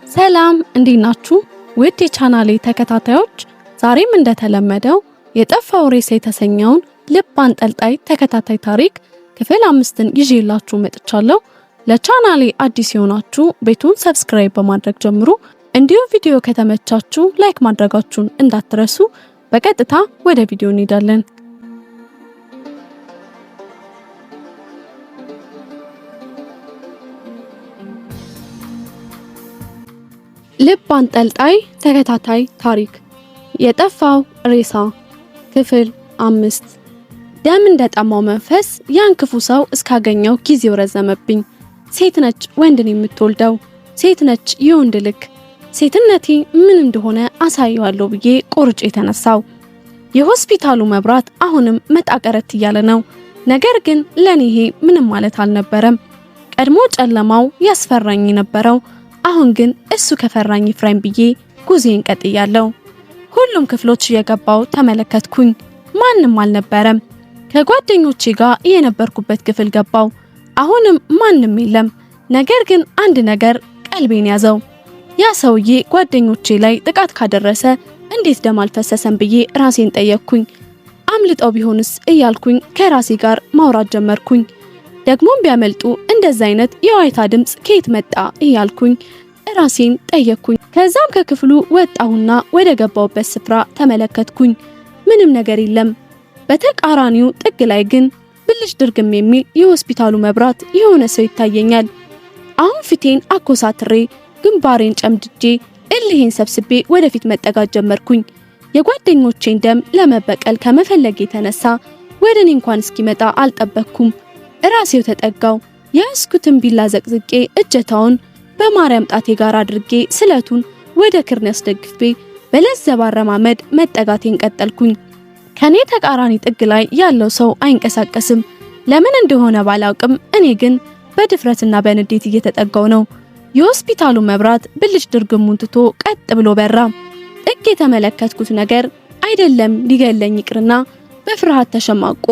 ሰላም እንዴት ናችሁ? ውድ የቻናሌ ተከታታዮች ዛሬም እንደተለመደው የጠፋው ሬሳ የተሰኘውን ልብ አንጠልጣይ ተከታታይ ታሪክ ክፍል 5ን ይዤላችሁ መጥቻለሁ። ለቻናሌ አዲስ የሆናችሁ ቤቱን ሰብስክራይብ በማድረግ ጀምሩ። እንዲሁም ቪዲዮ ከተመቻችሁ ላይክ ማድረጋችሁን እንዳትረሱ። በቀጥታ ወደ ቪዲዮ እንሄዳለን። ልብ አንጠልጣይ ተከታታይ ታሪክ የጠፋው ሬሳ ክፍል 5። ደም እንደጠማው መንፈስ ያን ክፉ ሰው እስካገኘው ጊዜው ረዘመብኝ። ሴት ነች ወንድን የምትወልደው፣ ሴት ነች የወንድ ልክ። ሴትነቴ ምን እንደሆነ አሳየዋለሁ ብዬ ቆርጬ የተነሳው። የሆስፒታሉ መብራት አሁንም መጣቀረት እያለ ነው። ነገር ግን ለኔ ይሄ ምንም ማለት አልነበረም። ቀድሞ ጨለማው ያስፈራኝ ነበረው። አሁን ግን እሱ ከፈራኝ ፍራኝ ብዬ ጉዜን ቀጥያለሁ። ሁሉም ክፍሎች እየገባው ተመለከትኩኝ። ማንም አልነበረም። ከጓደኞቼ ጋር የነበርኩበት ክፍል ገባው። አሁንም ማንም የለም። ነገር ግን አንድ ነገር ቀልቤን ያዘው። ያ ሰውዬ ጓደኞቼ ላይ ጥቃት ካደረሰ እንዴት ደም አልፈሰሰም ብዬ ራሴን ጠየቅኩኝ። አምልጠው ቢሆንስ እያልኩኝ ከራሴ ጋር ማውራት ጀመርኩኝ። ደግሞም ቢያመልጡ እንደዛ አይነት የዋይታ ድምጽ ከየት መጣ እያልኩኝ ራሴን ጠየቅኩኝ። ከዛም ከክፍሉ ወጣሁና ወደ ገባውበት ስፍራ ተመለከትኩኝ። ምንም ነገር የለም። በተቃራኒው ጥግ ላይ ግን ብልጭ ድርግም የሚል የሆስፒታሉ መብራት የሆነ ሰው ይታየኛል። አሁን ፊቴን አኮሳትሬ ግንባሬን ጨምድጄ እልሄን ሰብስቤ ወደፊት መጠጋት ጀመርኩኝ። የጓደኞቼን ደም ለመበቀል ከመፈለግ የተነሳ ወደኔ እንኳን እስኪመጣ አልጠበቅኩም። ራሴው ተጠጋው። የያዝኩትን ቢላ ዘቅዝቄ እጀታውን በማርያም ጣቴ ጋር አድርጌ ስለቱን ወደ ክርኔ አስደግፌ በለዘባ አረማመድ መጠጋቴን ቀጠልኩኝ። ከኔ ተቃራኒ ጥግ ላይ ያለው ሰው አይንቀሳቀስም። ለምን እንደሆነ ባላውቅም እኔ ግን በድፍረትና በንዴት እየተጠጋው ነው። የሆስፒታሉ መብራት ብልጭ ድርግሙን ትቶ ቀጥ ብሎ በራ። ጥግ የተመለከትኩት ነገር አይደለም ሊገለኝ ይቅርና በፍርሃት ተሸማቆ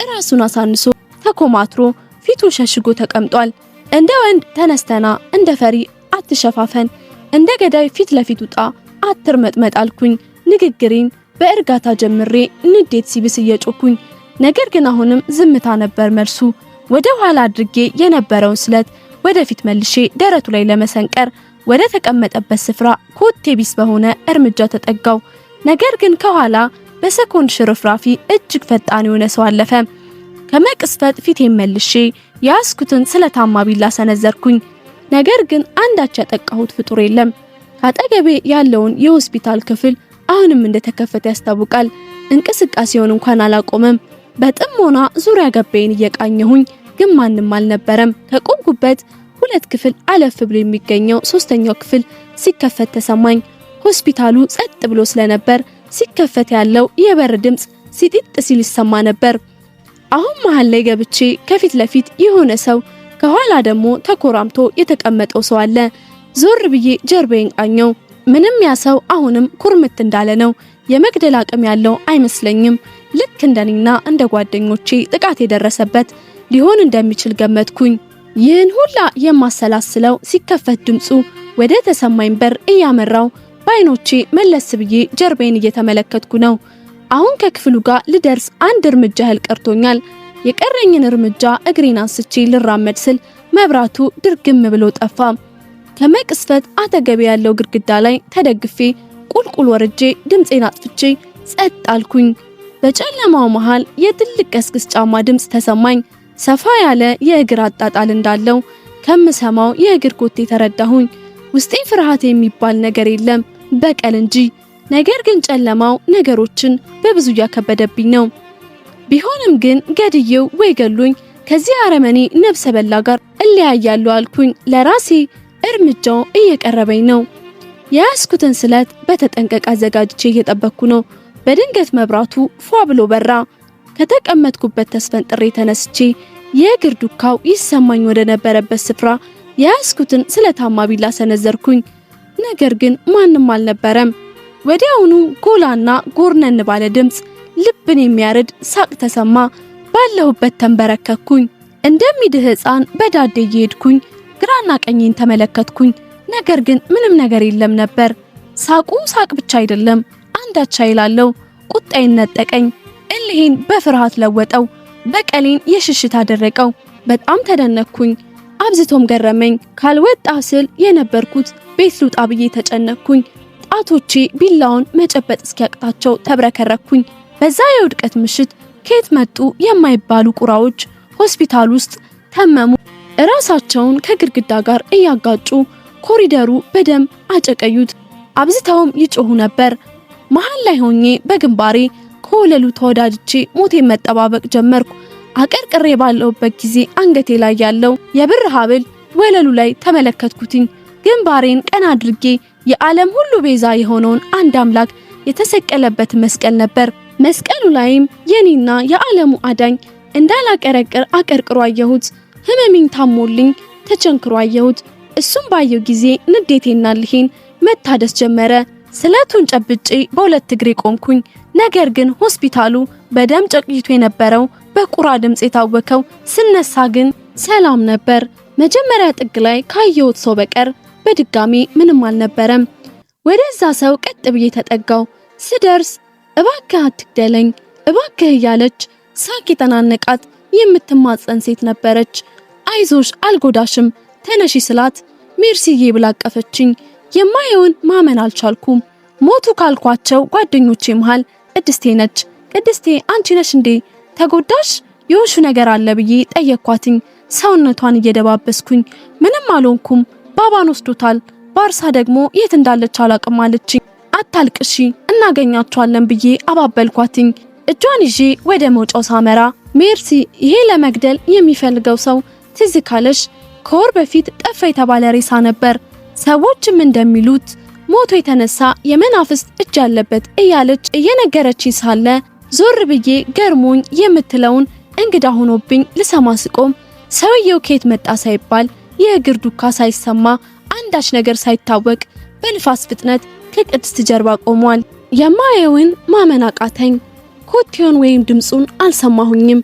ራሱን አሳንሶ ተኮማትሮ ፊቱን ሸሽጎ ተቀምጧል። እንደ ወንድ ተነስተና እንደ ፈሪ አትሸፋፈን፣ እንደ ገዳይ ፊት ለፊት ውጣ አትርመጥመጥ አልኩኝ። ንግግሬን በእርጋታ ጀምሬ ንዴት ሲብስ እየጮኩኝ፣ ነገር ግን አሁንም ዝምታ ነበር መልሱ። ወደ ኋላ አድርጌ የነበረውን ስለት ወደፊት መልሼ ደረቱ ላይ ለመሰንቀር ወደ ተቀመጠበት ስፍራ ኮቴ ቢስ በሆነ እርምጃ ተጠጋው። ነገር ግን ከኋላ በሰኮንድ ሽርፍራፊ እጅግ ፈጣን የሆነ ሰው አለፈ። ከመቅስፈት ፊቴን መልሼ ያስኩትን ስለታማ ቢላ ሰነዘርኩኝ። ነገር ግን አንዳች ያጠቃሁት ፍጡር የለም። አጠገቤ ያለውን የሆስፒታል ክፍል አሁንም እንደተከፈተ ያስታውቃል። እንቅስቃሴውን እንኳን አላቆመም። በጥሞና ዙሪያ ገባዬን እየቃኘሁኝ ግን ማንም አልነበረም። ከቆምኩበት 2 ክፍል አለፍ ብሎ የሚገኘው 3ኛው ክፍል ሲከፈት ተሰማኝ። ሆስፒታሉ ጸጥ ብሎ ስለነበር ሲከፈት ያለው የበር ድምጽ ሲጢጥ ሲል ይሰማ ነበር። አሁን መሃል ላይ ገብቼ ከፊት ለፊት የሆነ ሰው ከኋላ ደግሞ ተኮራምቶ የተቀመጠው ሰው አለ። ዞር ብዬ ጀርባዬን ቃኘው። ምንም ያ ሰው አሁንም ኩርምት እንዳለ ነው። የመግደል አቅም ያለው አይመስለኝም። ልክ እንደኔና እንደ ጓደኞቼ ጥቃት የደረሰበት ሊሆን እንደሚችል ገመትኩኝ። ይህን ሁላ የማሰላስለው ሲከፈት ድምጹ ወደ ተሰማኝ በር እያመራው በአይኖቼ መለስ ብዬ ጀርባዬን እየተመለከትኩ ነው። አሁን ከክፍሉ ጋር ልደርስ አንድ እርምጃ ያህል ቀርቶኛል። የቀረኝን እርምጃ እግሬን አንስቼ ልራመድ ስል መብራቱ ድርግም ብሎ ጠፋ። ከመቅስፈት አጠገቤ ያለው ግድግዳ ላይ ተደግፌ ቁልቁል ወርጄ ድምጼን አጥፍቼ ጸጥ አልኩኝ። በጨለማው መሃል የትልቅ ቀስቅስ ጫማ ድምጽ ተሰማኝ። ሰፋ ያለ የእግር አጣጣል እንዳለው ከምሰማው የእግር ኮቴ ተረዳሁኝ። ውስጤ ፍርሃት የሚባል ነገር የለም በቀል እንጂ። ነገር ግን ጨለማው ነገሮችን በብዙ ያከበደብኝ ነው። ቢሆንም ግን ገድየው ወይ ገሉኝ ከዚህ አረመኔ ነፍሰ በላ ጋር እለያያለሁ አልኩኝ ለራሴ። እርምጃው እየቀረበኝ ነው። የያዝኩትን ስለት በተጠንቀቅ አዘጋጅቼ እየጠበቅኩ ነው። በድንገት መብራቱ ፏ ብሎ በራ። ከተቀመጥኩበት ተስፈንጥሬ ተነስቼ የእግር ዱካው ይሰማኝ ወደ ነበረበት ስፍራ የያዝኩትን ስለታማ ቢላ ሰነዘርኩኝ። ነገር ግን ማንም አልነበረም። ወዲያውኑ ጎላና ጎርነን ባለ ድምጽ ልብን የሚያርድ ሳቅ ተሰማ። ባለሁበት ተንበረከኩኝ። እንደሚድህ ሕፃን በዳዴ እየሄድኩኝ ግራና ቀኝን ተመለከትኩኝ። ነገር ግን ምንም ነገር የለም ነበር። ሳቁ ሳቅ ብቻ አይደለም፣ አንዳች ይላለው። ቁጣዬን ነጠቀኝ፣ እልሄን በፍርሃት ለወጠው፣ በቀሌን የሽሽት አደረቀው። በጣም ተደነቅኩኝ፣ አብዝቶም ገረመኝ። ካልወጣ ስል የነበርኩት ቤት ልውጣ ብዬ ተጨነቅኩኝ። ጣቶቼ ቢላውን መጨበጥ እስኪያቅታቸው ተብረከረኩኝ። በዛ የውድቀት ምሽት ከየት መጡ የማይባሉ ቁራዎች ሆስፒታል ውስጥ ተመሙ። ራሳቸውን ከግድግዳ ጋር እያጋጩ ኮሪደሩ በደም አጨቀዩት። አብዝተውም ይጮሁ ነበር። መሃል ላይ ሆኜ በግንባሬ ከወለሉ ተወዳድቼ ሞቴን መጠባበቅ ጀመርኩ። አቀርቅሬ ባለውበት ጊዜ አንገቴ ላይ ያለው የብር ሐብል ወለሉ ላይ ተመለከትኩትኝ። ግንባሬን ቀና አድርጌ የዓለም ሁሉ ቤዛ የሆነውን አንድ አምላክ የተሰቀለበት መስቀል ነበር። መስቀሉ ላይም የኔና የዓለሙ አዳኝ እንዳላቀረቅር አቀርቅሮ አየሁት። ህመሚን ታሞልኝ ተቸንክሮ አየሁት። እሱም ባየው ጊዜ ንዴቴና ልሄን መታደስ ጀመረ። ስለቱን ጨብጬ በሁለት እግሬ ቆምኩኝ። ነገር ግን ሆስፒታሉ በደም ጨቅይቶ የነበረው በቁራ ድምጽ የታወከው ስነሳ ግን ሰላም ነበር። መጀመሪያ ጥግ ላይ ካየሁት ሰው በቀር በድጋሚ ምንም አልነበረም። ወደዛ ሰው ቀጥ ብዬ ተጠጋው። ስደርስ እባክህ አትግደለኝ እባክህ እያለች ሳቅ የተናነቃት የምትማጸን ሴት ነበረች። አይዞሽ አልጎዳሽም ተነሺ ስላት ሜርሲዬ ብላ አቀፈችኝ። የማየውን ማመን አልቻልኩም። ሞቱ ካልኳቸው ጓደኞቼ መሃል ቅድስቴ ነች። ቅድስቴ አንቺ ነሽ እንዴ? ተጎዳሽ? የሆንሹ ነገር አለ ብዬ ጠየኳትኝ። ሰውነቷን እየደባበስኩኝ ምንም አልሆንኩም፣ ባባን ወስዶታል፣ ባርሳ ደግሞ የት እንዳለች አላቅም አለችኝ። አታልቅሺ እናገኛቸዋለን ብዬ አባበልኳትኝ። እጇን ይዤ ወደ መውጫው ሳመራ ሜርሲ ይሄ ለመግደል የሚፈልገው ሰው ትዝ ካለሽ ከወር በፊት ጠፋ የተባለ ሬሳ ነበር። ሰዎችም እንደሚሉት ሞቶ የተነሳ የመናፍስት እጅ ያለበት እያለች እየነገረች ሳለ ዞር ብዬ ገርሞኝ የምትለውን እንግዳ ሆኖብኝ ልሰማ ስቆም ሰውየው ከየት መጣ ሳይባል የእግር ዱካ ሳይሰማ አንዳች ነገር ሳይታወቅ በንፋስ ፍጥነት ከቅድስት ጀርባ ቆሟል። የማየውን ማመን አቃተኝ። ኮቴውን ወይም ድምጹን አልሰማሁኝም፣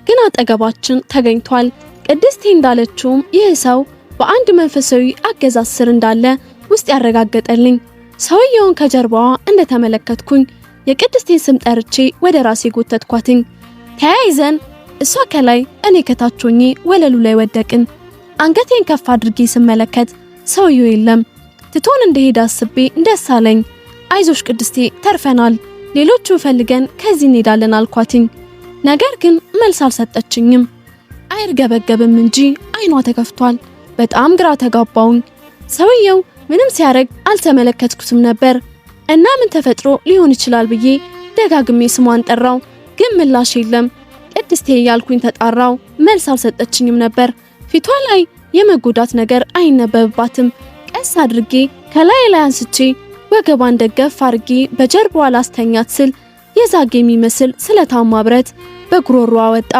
ግን አጠገባችን ተገኝቷል። ቅድስቴ እንዳለችውም ይህ ሰው በአንድ መንፈሳዊ አገዛዝ ስር እንዳለ ውስጥ ያረጋገጠልኝ። ሰውየውን ከጀርባዋ እንደተመለከትኩኝ የቅድስቴን ስም ጠርቼ ወደ ራሴ ጎተትኳትኝ። ተያይዘን እሷ ከላይ እኔ ከታች ሆኜ ወለሉ ላይ ወደቅን። አንገቴን ከፍ አድርጌ ስመለከት ሰውየው የለም። ትቶን እንደሄደ አስቤ ደስ አለኝ። አይዞሽ ቅድስቴ ተርፈናል፣ ሌሎቹን ፈልገን ከዚህ እንሄዳለን አልኳትኝ። ነገር ግን መልስ አልሰጠችኝም። አይርገበገብም እንጂ አይኗ ተከፍቷል። በጣም ግራ ተጋባውኝ። ሰውየው ምንም ሲያረግ አልተመለከትኩትም ነበር እና ምን ተፈጥሮ ሊሆን ይችላል ብዬ ደጋግሜ ስሟን ጠራው፣ ግን ምላሽ የለም። ቅድስቴ ያልኩኝ ተጣራው፣ መልስ አልሰጠችኝም ነበር። ፊቷ ላይ የመጎዳት ነገር አይነበብባትም። ቀስ አድርጌ ከላይ ላይ አንስቼ ወገቧን ደገፍ አድርጌ በጀርባዋ ላስተኛት ስል የዛግ የሚመስል ስለታማ ብረት በጉሮሮዋ ወጣ።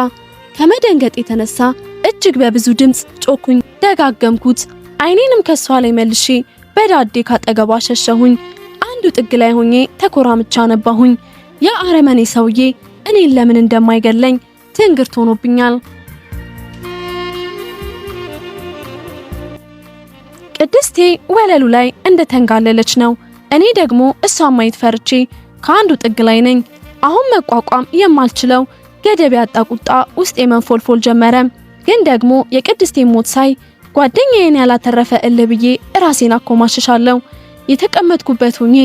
ከመደንገጥ የተነሳ እጅግ በብዙ ድምጽ ጮኩኝ፣ ደጋገምኩት። አይኔንም ከሷ ላይ መልሼ በዳዴ ካጠገቧ ሸሸሁኝ። አንዱ ጥግ ላይ ሆኜ ተኮራምቻ ነባሁኝ። ያ አረመኔ ሰውዬ እኔን ለምን እንደማይገለኝ ትንግርት ሆኖብኛል። ቅድስቴ ወለሉ ላይ እንደተንጋለለች ነው። እኔ ደግሞ እሷን ማየት ፈርቼ ከአንዱ ጥግ ላይ ነኝ። አሁን መቋቋም የማልችለው ገደብ ያጣ ቁጣ ውስጤ መንፎልፎል ጀመረ። ግን ደግሞ የቅድስቴ ሞት ሳይ ጓደኛዬን ያላተረፈ እልህ ብዬ ራሴን አኮማሽሻለሁ። የተቀመጥኩበት ሆኜ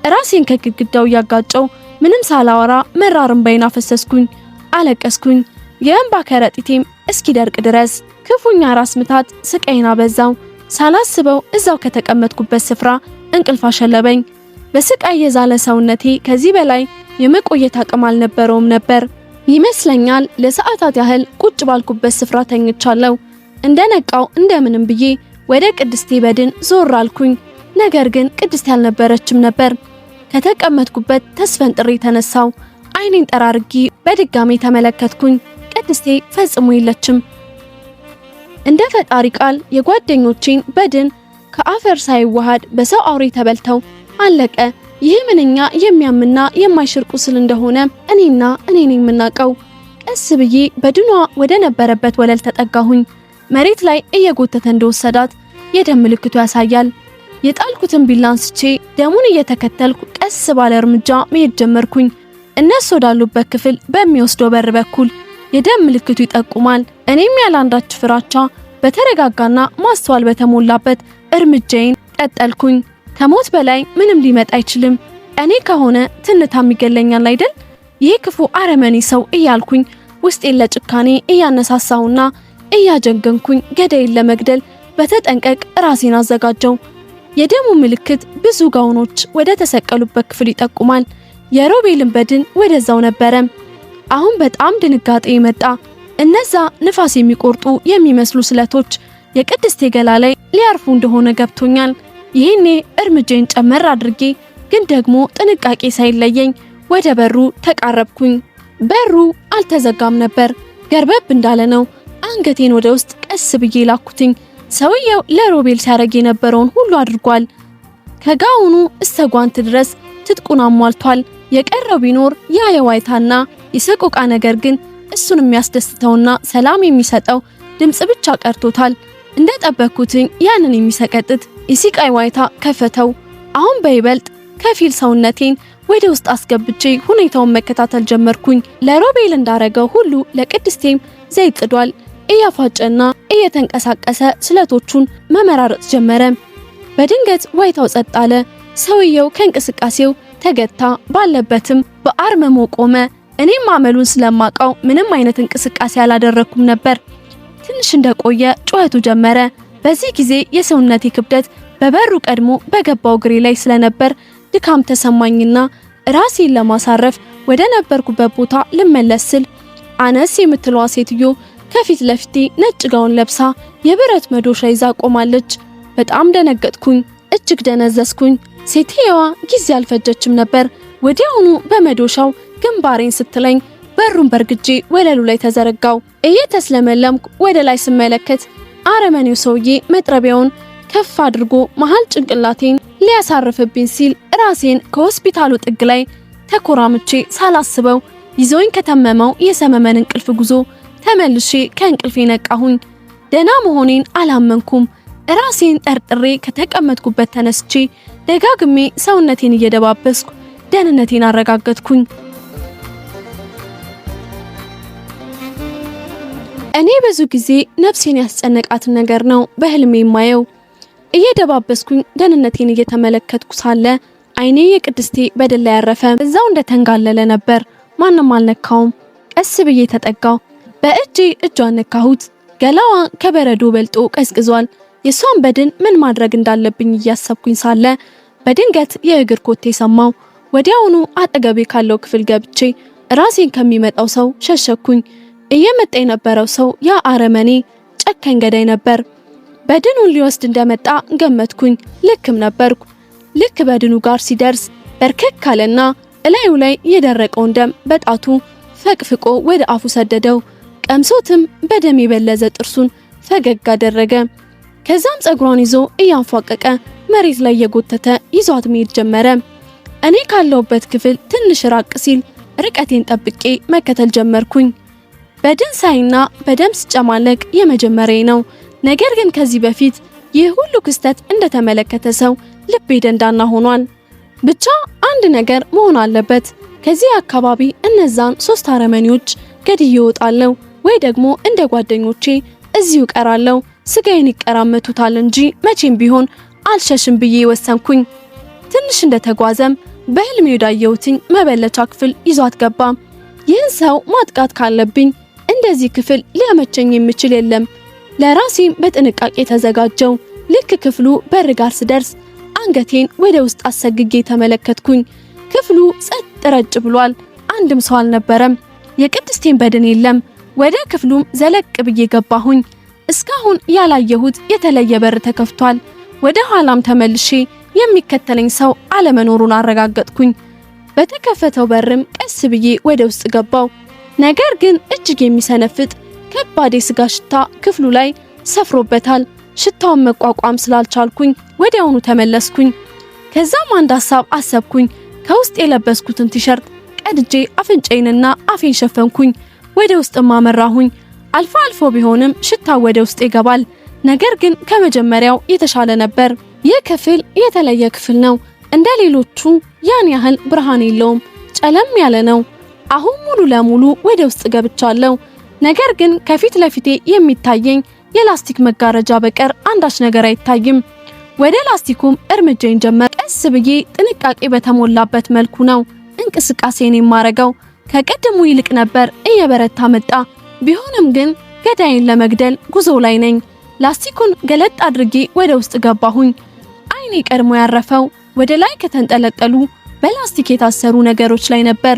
ራሴን ከግድግዳው ያጋጨው ምንም ሳላወራ መራር እንባዬን አፈሰስኩኝ፣ አለቀስኩኝ። የእንባ ከረጢቴም እስኪደርቅ ድረስ ክፉኛ ራስ ምታት ስቃይን አበዛው። ሳላስበው እዛው ከተቀመጥኩበት ስፍራ እንቅልፍ አሸለበኝ። በስቃይ የዛለ ሰውነቴ ከዚህ በላይ የመቆየት አቅም አልነበረውም ነበር ይመስለኛል። ለሰዓታት ያህል ቁጭ ባልኩበት ስፍራ ተኝቻለሁ። እንደነቃው እንደምንም ብዬ ወደ ቅድስቴ በድን ዞር አልኩኝ። ነገር ግን ቅድስቴ አልነበረችም ነበር። ከተቀመጥኩበት ተስፈንጥሬ ተነሳው። አይኔን ጠራርጌ በድጋሜ ተመለከትኩኝ። ቅድስቴ ፈጽሞ የለችም። እንደ ፈጣሪ ቃል የጓደኞቼን በድን ከአፈር ሳይዋሃድ በሰው አውሬ ተበልተው አለቀ። ይህ ምንኛ የሚያምና የማይሽር ቁስል እንደሆነ እኔ ነኝ የምናውቀው። ቀስ ብዬ በድኗ ወደ ነበረበት ወለል ተጠጋሁኝ። መሬት ላይ እየጎተተ እንደወሰዳት የደም ምልክቱ ያሳያል። የጣልኩትን ቢላ አንስቼ ደሙን እየተከተልኩ ቀስ ባለ እርምጃ መሄድ ጀመርኩኝ። እነሱ ወዳሉበት ክፍል በሚወስደው በር በኩል የደም ምልክቱ ይጠቁማል። እኔም ያላንዳች ፍራቻ በተረጋጋና ማስተዋል በተሞላበት እርምጃዬን ቀጠልኩኝ። ከሞት በላይ ምንም ሊመጣ አይችልም። እኔ ከሆነ ትንታም ይገለኛል አይደል? ይህ ክፉ አረመኔ ሰው እያልኩኝ ውስጤን ለጭካኔ እያነሳሳውና እያጀገንኩኝ ገዳይን ለመግደል በተጠንቀቅ ራሴን አዘጋጀው። የደሙ ምልክት ብዙ ጋውኖች ወደ ተሰቀሉበት ክፍል ይጠቁማል። የሮቤልን በድን ወደዛው ነበረ። አሁን በጣም ድንጋጤ መጣ። እነዛ ንፋስ የሚቆርጡ የሚመስሉ ስለቶች የቅድስቴ ገላ ላይ ሊያርፉ እንደሆነ ገብቶኛል። ይሄኔ እርምጃን ጨመር አድርጌ ግን ደግሞ ጥንቃቄ ሳይለየኝ ወደ በሩ ተቃረብኩኝ። በሩ አልተዘጋም ነበር፣ ገርበብ እንዳለ ነው። አንገቴን ወደ ውስጥ ቀስ ብዬ ላኩትኝ። ሰውየው ለሮቤል ሲያረግ የነበረውን ሁሉ አድርጓል። ከጋውኑ እስከ ጓንት ድረስ ትጥቁን አሟልቷል። የቀረው ቢኖር ያ የዋይታና የሰቆቃ ነገር ግን እሱን የሚያስደስተውና ሰላም የሚሰጠው ድምጽ ብቻ ቀርቶታል። እንደጠበቅኩትኝ ያንን የሚሰቀጥጥ የሲቃይ ዋይታ ከፈተው። አሁን በይበልጥ ከፊል ሰውነቴን ወደ ውስጥ አስገብቼ ሁኔታውን መከታተል ጀመርኩኝ። ለሮቤል እንዳረገው ሁሉ ለቅድስቴም ዘይት ጥዷል። እያፋጨና እየተንቀሳቀሰ ስለቶቹን መመራረጥ ጀመረ። በድንገት ዋይታው ጸጥ አለ። ሰውየው ከእንቅስቃሴው ተገታ፣ ባለበትም በአርመሞ ቆመ። እኔም አመሉን ስለማቀው ምንም አይነት እንቅስቃሴ አላደረኩም ነበር። ትንሽ እንደቆየ ጩኸቱ ጀመረ። በዚህ ጊዜ የሰውነቴ ክብደት በበሩ ቀድሞ በገባው እግሬ ላይ ስለነበር ድካም ተሰማኝና ራሴን ለማሳረፍ ወደ ነበርኩበት ቦታ ልመለስ ስል አነስ የምትለዋ ሴትዮ ከፊት ለፊቴ ነጭ ጋውን ለብሳ የብረት መዶሻ ይዛ ቆማለች። በጣም ደነገጥኩኝ፣ እጅግ ደነዘዝኩኝ። ሴትየዋ ጊዜ አልፈጀችም ነበር። ወዲያውኑ በመዶሻው ግንባሬን ስትለኝ በሩን በርግጄ ወለሉ ላይ ተዘረጋው። እየተስለመለምኩ ወደ ላይ ስመለከት አረመኔው ሰውዬ መጥረቢያውን ከፍ አድርጎ መሃል ጭንቅላቴን ሊያሳርፍብኝ ሲል ራሴን ከሆስፒታሉ ጥግ ላይ ተኮራምቼ ሳላስበው ይዞኝ ከተመመው የሰመመን እንቅልፍ ጉዞ ተመልሼ ከእንቅልፌ ነቃሁኝ። ደና መሆኔን አላመንኩም። ራሴን ጠርጥሬ ከተቀመጥኩበት ተነስቼ ደጋግሜ ሰውነቴን እየደባበስኩ ደህንነቴን አረጋገጥኩኝ። እኔ ብዙ ጊዜ ነፍሴን ያስጨነቃትን ነገር ነው በህልሜ የማየው። እየደባበስኩኝ ደህንነቴን እየተመለከትኩ ሳለ አይኔ የቅድስቴ በደል ላይ ያረፈ። እዛው እንደተንጋለለ ነበር። ማንም አልነካውም። ቀስ ብዬ ተጠጋው። በእጄ እጇን ነካሁት። ገላዋ ከበረዶ በልጦ ቀዝቅዟል። የሷን በድን ምን ማድረግ እንዳለብኝ እያሰብኩኝ ሳለ በድንገት የእግር ኮቴ ሰማው። ወዲያውኑ አጠገቤ ካለው ክፍል ገብቼ ራሴን ከሚመጣው ሰው ሸሸኩኝ። እየመጣ የነበረው ሰው ያ አረመኔ ጨካኝ ገዳይ ነበር። በድኑን ሊወስድ እንደመጣ ገመትኩኝ። ልክም ነበርኩ። ልክ በድኑ ጋር ሲደርስ በርከክ ካለና እላዩ ላይ የደረቀውን ደም በጣቱ ፈቅፍቆ ወደ አፉ ሰደደው። ቀምሶትም በደም የበለዘ ጥርሱን ፈገግ አደረገ። ከዛም ጸጉሯን ይዞ እያንፏቀቀ መሬት ላይ የጎተተ ይዟት መሄድ ጀመረ። እኔ ካለውበት ክፍል ትንሽ ራቅ ሲል ርቀቴን ጠብቄ መከተል ጀመርኩኝ። በድን ሳይና በደም ስጨማለቅ የመጀመሪያ ነው። ነገር ግን ከዚህ በፊት ይህ ሁሉ ክስተት እንደተመለከተ ሰው ልቤ ደንዳና ሆኗል። ብቻ አንድ ነገር መሆን አለበት። ከዚህ አካባቢ እነዛን 3 አረመኔዎች ገድዬ እወጣለሁ ወይ ደግሞ እንደ ጓደኞቼ እዚሁ ቀራለሁ። ስጋዬን ይቀራመቱታል እንጂ መቼም ቢሆን አልሸሽም ብዬ ወሰንኩኝ። ትንሽ እንደተጓዘም በህልሜ ወዳየሁትኝ መበለቻ ክፍል ይዟት ገባ። ይህን ሰው ማጥቃት ካለብኝ እንደዚህ ክፍል ሊያመቸኝ የሚችል የለም። ለራሴም በጥንቃቄ ተዘጋጀው። ልክ ክፍሉ በር ጋር ስደርስ አንገቴን ወደ ውስጥ አሰግጌ ተመለከትኩኝ። ክፍሉ ጸጥ ረጭ ብሏል። አንድም ሰው አልነበረም። የቅድስቴን በድን የለም። ወደ ክፍሉም ዘለቅ ብዬ ገባሁኝ። እስካሁን ያላየሁት የተለየ በር ተከፍቷል። ወደ ኋላም ተመልሼ የሚከተለኝ ሰው አለመኖሩን አረጋገጥኩኝ። በተከፈተው በርም ቀስ ብዬ ወደ ውስጥ ገባው። ነገር ግን እጅግ የሚሰነፍጥ ከባድ የስጋ ሽታ ክፍሉ ላይ ሰፍሮበታል። ሽታውን መቋቋም ስላልቻልኩኝ ወዲያውኑ ተመለስኩኝ። ከዛም አንድ ሐሳብ አሰብኩኝ። ከውስጥ የለበስኩትን ቲሸርት ቀድጄ አፍንጫዬንና አፌን ሸፈንኩኝ። ወደ ውስጥም አመራሁኝ። አልፎ አልፎ ቢሆንም ሽታው ወደ ውስጥ ይገባል። ነገር ግን ከመጀመሪያው የተሻለ ነበር። ይህ ክፍል የተለየ ክፍል ነው። እንደ ሌሎቹ ያን ያህል ብርሃን የለውም፣ ጨለም ያለ ነው። አሁን ሙሉ ለሙሉ ወደ ውስጥ ገብቻለሁ። ነገር ግን ከፊት ለፊቴ የሚታየኝ የላስቲክ መጋረጃ በቀር አንዳች ነገር አይታይም። ወደ ላስቲኩም እርምጃዬን ጀመር። ቀስ ብዬ ጥንቃቄ በተሞላበት መልኩ ነው እንቅስቃሴን የማረገው። ከቀድሙ ይልቅ ነበር እየበረታ መጣ። ቢሆንም ግን ገዳይን ለመግደል ጉዞ ላይ ነኝ። ላስቲኩን ገለጥ አድርጌ ወደ ውስጥ ገባሁኝ። አይኔ ቀድሞ ያረፈው ወደ ላይ ከተንጠለጠሉ በላስቲክ የታሰሩ ነገሮች ላይ ነበር።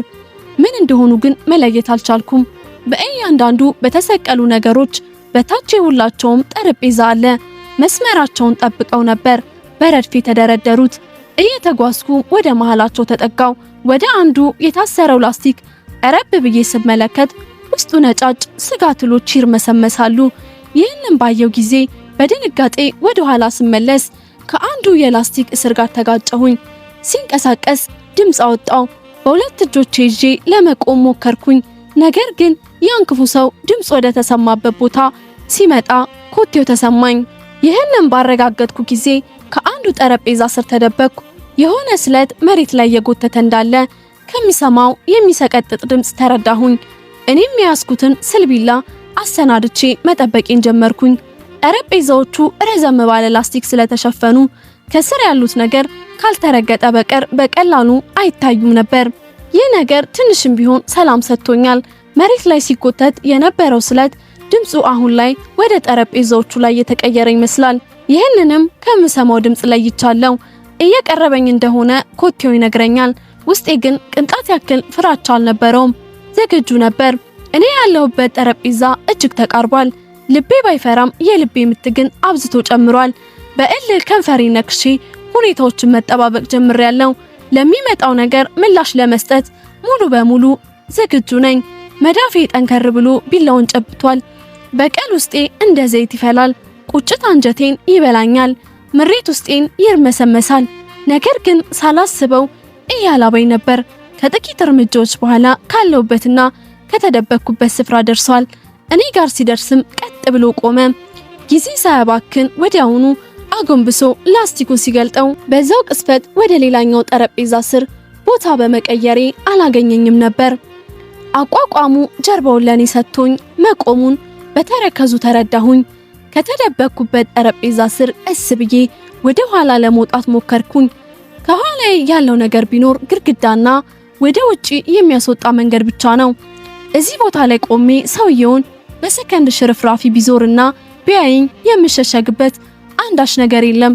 ምን እንደሆኑ ግን መለየት አልቻልኩም። በእያንዳንዱ በተሰቀሉ ነገሮች በታች የሁላቸውም ጠረጴዛ አለ። መስመራቸውን ጠብቀው ነበር በረድፍ የተደረደሩት። እየተጓዝኩ ወደ መሃላቸው ተጠጋው። ወደ አንዱ የታሰረው ላስቲክ ቀረብ ብዬ ስመለከት ውስጡ ነጫጭ ስጋትሎች ይርመሰመሳሉ። ይህንን ባየው ጊዜ በድንጋጤ ወደ ኋላ ስመለስ ከአንዱ የላስቲክ እስር ጋር ተጋጨሁኝ። ሲንቀሳቀስ ድምፅ አወጣው። በሁለት እጆቼ ይዤ ለመቆም ሞከርኩኝ። ነገር ግን ያን ክፉ ሰው ድምፅ ወደ ተሰማበት ቦታ ሲመጣ ኮቴው ተሰማኝ። ይህንን ባረጋገጥኩ ጊዜ ከአንዱ ጠረጴዛ ስር ተደበቅኩ። የሆነ ስለት መሬት ላይ የጎተተ እንዳለ ከሚሰማው የሚሰቀጥጥ ድምፅ ተረዳሁኝ። እኔም የያዝኩትን ስልቢላ አሰናድቼ መጠበቄን ጀመርኩኝ። ጠረጴዛዎቹ ረዘም ባለ ላስቲክ ስለተሸፈኑ ከስር ያሉት ነገር ካልተረገጠ በቀር በቀላሉ አይታዩም ነበር። ይህ ነገር ትንሽም ቢሆን ሰላም ሰጥቶኛል። መሬት ላይ ሲጎተት የነበረው ስለት ድምፁ አሁን ላይ ወደ ጠረጴዛዎቹ ላይ የተቀየረ ይመስላል። ይህንንም ከምሰማው ድምፅ ለይቻለሁ። እየቀረበኝ እንደሆነ ኮቴው ይነግረኛል። ውስጤ ግን ቅንጣት ያክል ፍራቻ አልነበረውም። ዝግጁ ነበር። እኔ ያለሁበት ጠረጴዛ እጅግ ተቃርቧል። ልቤ ባይፈራም የልቤ ምት ግን አብዝቶ ጨምሯል። በእልህ ከንፈሬ ነክሼ ሁኔታዎችን መጠባበቅ ጀምሬያለሁ። ለሚመጣው ነገር ምላሽ ለመስጠት ሙሉ በሙሉ ዝግጁ ነኝ። መዳፌ ጠንከር ብሎ ቢላውን ጨብቷል። በቀል ውስጤ እንደ ዘይት ይፈላል። ቁጭት አንጀቴን ይበላኛል። ምሬት ውስጤን ይርመሰመሳል። ነገር ግን ሳላስበው እያላበኝ ነበር። ከጥቂት እርምጃዎች በኋላ ካለውበትና ከተደበቅኩበት ስፍራ ደርሷል። እኔ ጋር ሲደርስም ቀጥ ብሎ ቆመ። ጊዜ ሳያባክን ወዲያውኑ አጎንብሶ ላስቲኩን ሲገልጠው በዛው ቅስፈት ወደ ሌላኛው ጠረጴዛ ስር ቦታ በመቀየሬ አላገኘኝም ነበር። አቋቋሙ ጀርባውን ለኔ ሰጥቶኝ መቆሙን በተረከዙ ተረዳሁኝ። ከተደበቅኩበት ጠረጴዛ ስር ቀስ ብዬ ወደ ኋላ ለመውጣት ሞከርኩኝ። ከኋላ ያለው ነገር ቢኖር ግድግዳና ወደ ውጪ የሚያስወጣ መንገድ ብቻ ነው። እዚህ ቦታ ላይ ቆሜ ሰውየውን በሰከንድ ሽርፍራፊ ቢዞርና ቢያይኝ የምሸሸግበት አንዳች ነገር የለም።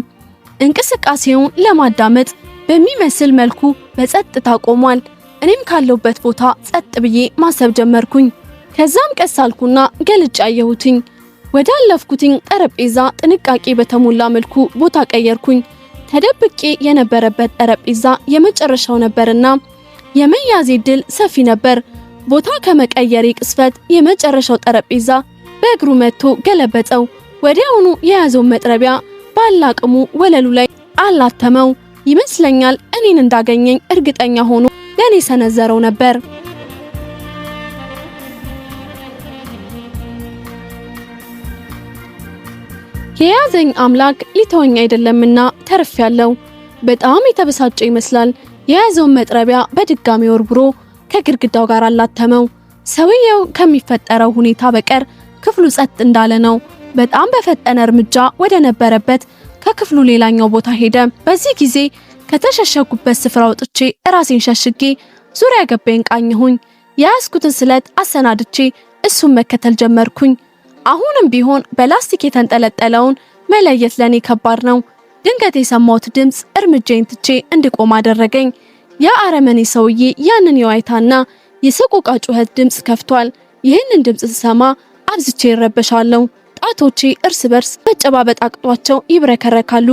እንቅስቃሴውን ለማዳመጥ በሚመስል መልኩ በጸጥታ ቆሟል። እኔም ካለውበት ቦታ ጸጥ ብዬ ማሰብ ጀመርኩኝ። ከዛም ቀስ አልኩና ገልጬ አየሁትኝ። ወዳለፍኩትኝ ጠረጴዛ ጥንቃቄ በተሞላ መልኩ ቦታ ቀየርኩኝ። ተደብቄ የነበረበት ጠረጴዛ የመጨረሻው ነበርና የመያዜ ድል ሰፊ ነበር። ቦታ ከመቀየሬ ቅስፈት የመጨረሻው ጠረጴዛ በእግሩ መጥቶ ገለበጠው። ወዲያውኑ የያዘውን መጥረቢያ ባላቅሙ ወለሉ ላይ አላተመው። ይመስለኛል እኔን እንዳገኘኝ እርግጠኛ ሆኖ ለኔ ሰነዘረው ነበር። የያዘኝ አምላክ ሊተወኝ አይደለምና ተርፌያለሁ። በጣም የተበሳጨ ይመስላል። የያዘውን መጥረቢያ በድጋሚ ወርውሮ ከግድግዳው ጋር አላተመው። ሰውየው ከሚፈጠረው ሁኔታ በቀር ክፍሉ ጸጥ እንዳለ ነው። በጣም በፈጠነ እርምጃ ወደ ነበረበት ከክፍሉ ሌላኛው ቦታ ሄደ። በዚህ ጊዜ ከተሸሸጉበት ስፍራ ወጥቼ ራሴን ሸሽጌ ዙሪያ ገባኝ ቃኘሁኝ። የያዝኩትን ስለት አሰናድቼ እሱን መከተል ጀመርኩኝ። አሁንም ቢሆን በላስቲክ የተንጠለጠለውን መለየት ለኔ ከባድ ነው። ድንገት የሰማሁት ድምፅ እርምጃዬን ትቼ እንድቆም አደረገኝ። ያ አረመኔ ሰውዬ ያንን የዋይታና የሰቆቃ ጩኸት ድምፅ ከፍቷል። ይህንን ድምፅ ስሰማ አብዝቼ ይረበሻለሁ። ጣቶቼ እርስ በርስ መጨባበጥ አቅጧቸው ይብረከረካሉ።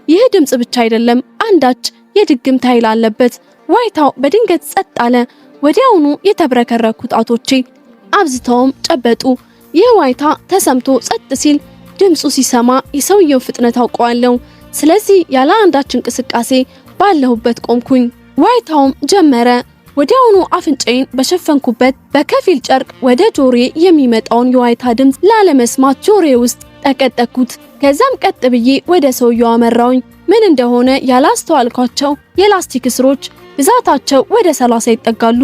ይህ ድምፅ ብቻ አይደለም፣ አንዳች የድግምት ኃይል አለበት። ዋይታው በድንገት ጸጥ አለ። ወዲያውኑ የተብረከረኩ ጣቶቼ አብዝተውም ጨበጡ። ይህ ዋይታ ተሰምቶ ጸጥ ሲል ድምፁ ሲሰማ የሰውየው ፍጥነት አውቀዋለሁ። ስለዚህ ያለ አንዳች እንቅስቃሴ ባለሁበት ቆምኩኝ። ዋይታውም ጀመረ። ወዲያውኑ አፍንጫዬን በሸፈንኩበት በከፊል ጨርቅ ወደ ጆሮዬ የሚመጣውን የዋይታ ድምፅ ላለመስማት ጆሮዬ ውስጥ ጠቀጠኩት። ከዛም ቀጥ ብዬ ወደ ሰውየው አመራውኝ። ምን እንደሆነ ያላስተዋልኳቸው የላስቲክ እስሮች ብዛታቸው ወደ 30 ይጠጋሉ።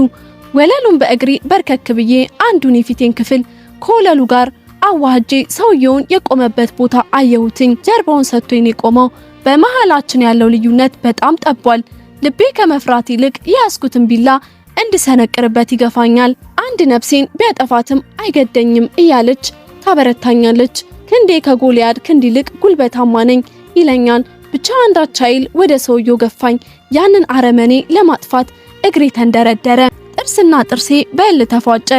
ወለሉን በእግሬ በርከክ ብዬ አንዱን የፊቴን ክፍል ከወለሉ ጋር አዋህጄ ሰውየውን የቆመበት ቦታ አየሁትኝ። ጀርባውን ሰጥቶኝ የቆመው። በመሃላችን ያለው ልዩነት በጣም ጠቧል። ልቤ ከመፍራት ይልቅ የያዝኩትን ቢላ እንድሰነቅርበት ይገፋኛል። አንድ ነፍሴን ቢያጠፋትም አይገደኝም እያለች ታበረታኛለች። ክንዴ ከጎልያድ ክንድ ይልቅ ጉልበታማ ነኝ ይለኛል። ብቻ አንዳች ኃይል ወደ ሰውየው ገፋኝ። ያንን አረመኔ ለማጥፋት እግሬ ተንደረደረ። ጥርስና ጥርሴ በእል ተፏጨ።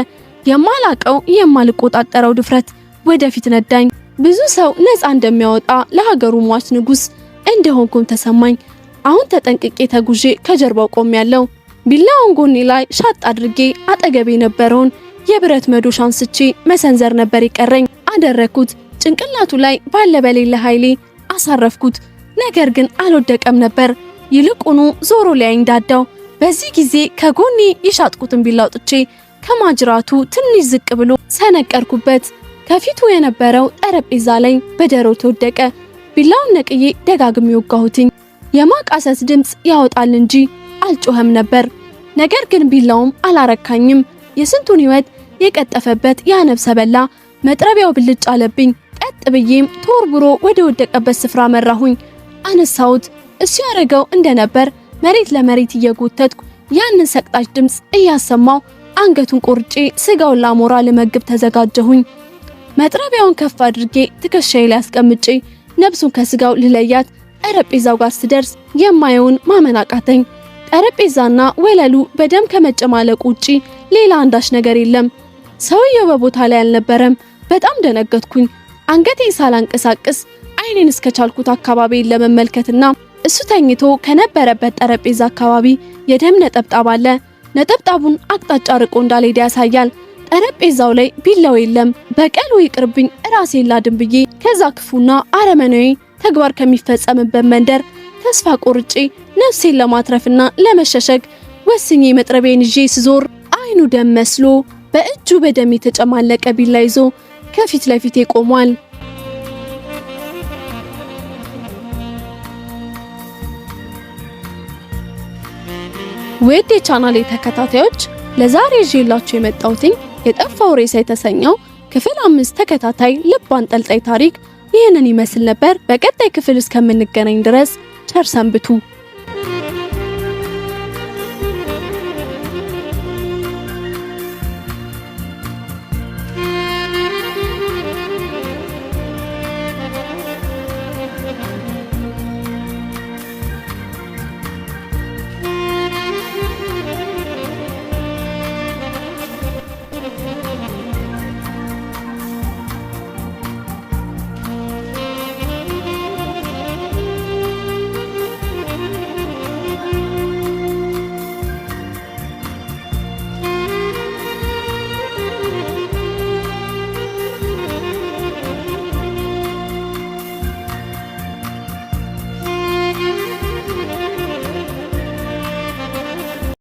የማላቀው የማልቆጣጠረው ድፍረት ወደፊት ነዳኝ። ብዙ ሰው ነፃ እንደሚያወጣ ለሀገሩ ሟች ንጉስ እንደሆንኩም ተሰማኝ። አሁን ተጠንቅቄ ተጉዤ ከጀርባው ቆሜያለሁ። ቢላውን ጎኔ ላይ ሻጥ አድርጌ አጠገቤ የነበረውን የብረት መዶሻ አንስቼ መሰንዘር ነበር የቀረኝ። አደረኩት። ጭንቅላቱ ላይ ባለ በሌለ ኃይሌ አሳረፍኩት። ነገር ግን አልወደቀም ነበር። ይልቁኑ ዞሮ ላይ እንዳዳው። በዚህ ጊዜ ከጎኔ የሻጥኩትን ቢላ አውጥቼ ከማጅራቱ ትንሽ ዝቅ ብሎ ሰነቀርኩበት። ከፊቱ የነበረው ጠረጴዛ ላይ በደረቱ ወደቀ። ቢላውን ነቅዬ ደጋግሜ ወጋሁትኝ። የማቃሰስ ድምጽ ያወጣል እንጂ አልጮህም ነበር። ነገር ግን ቢላውም አላረካኝም። የስንቱን ህይወት የቀጠፈበት ያ ነፍሰ በላ መጥረቢያው ብልጭ አለብኝ። ቀጥ ብዬም ተወርብሮ ወደ ወደቀበት ስፍራ መራሁኝ። አነሳሁት። እሱ ያረገው እንደነበር መሬት ለመሬት እየጎተትኩ ያንን ሰቅጣጭ ድምጽ እያሰማው አንገቱን ቆርጬ ስጋውን ላሞራ ለመግብ ተዘጋጀሁኝ። መጥረቢያውን ከፍ አድርጌ ትከሻዬ ላይ አስቀምጬ ነፍሱን ከስጋው ልለያት ጠረጴዛው ጋር ስደርስ የማየውን ማመን አቃተኝ። ጠረጴዛና ወለሉ በደም ከመጨማለቁ ውጪ ሌላ አንዳች ነገር የለም። ሰውየው በቦታ ላይ አልነበረም። በጣም ደነገጥኩኝ። አንገቴን ሳላንቀሳቅስ አይኔን እስከቻልኩት አካባቢ ለመመልከትና እሱ ተኝቶ ከነበረበት ጠረጴዛ አካባቢ የደም ነጠብጣብ አለ። ነጠብጣቡን አቅጣጫ ርቆ እንዳልሄደ ያሳያል። ጠረጴዛው ላይ ቢላው የለም። በቀሉ ይቅርብኝ ራሴን ላድን ብዬ ከዛ ክፉና አረመናዊ ተግባር ከሚፈጸምበት መንደር ተስፋ ቆርጬ ነፍሴን ለማትረፍና ለመሸሸግ ወስኜ መጥረቤን ይዤ ስዞር አይኑ ደም መስሎ በእጁ በደም የተጨማለቀ ቢላ ይዞ ከፊት ለፊቴ ቆሟል። ውድ የቻናሌ ተከታታዮች ለዛሬ ይዤላችሁ የመጣሁት የጠፋው ሬሳ የተሰኘው ክፍል 5 ተከታታይ ልብ አንጠልጣይ ታሪክ ይህንን ይመስል ነበር። በቀጣይ ክፍል እስከምንገናኝ ድረስ ቸር ሰንብቱ።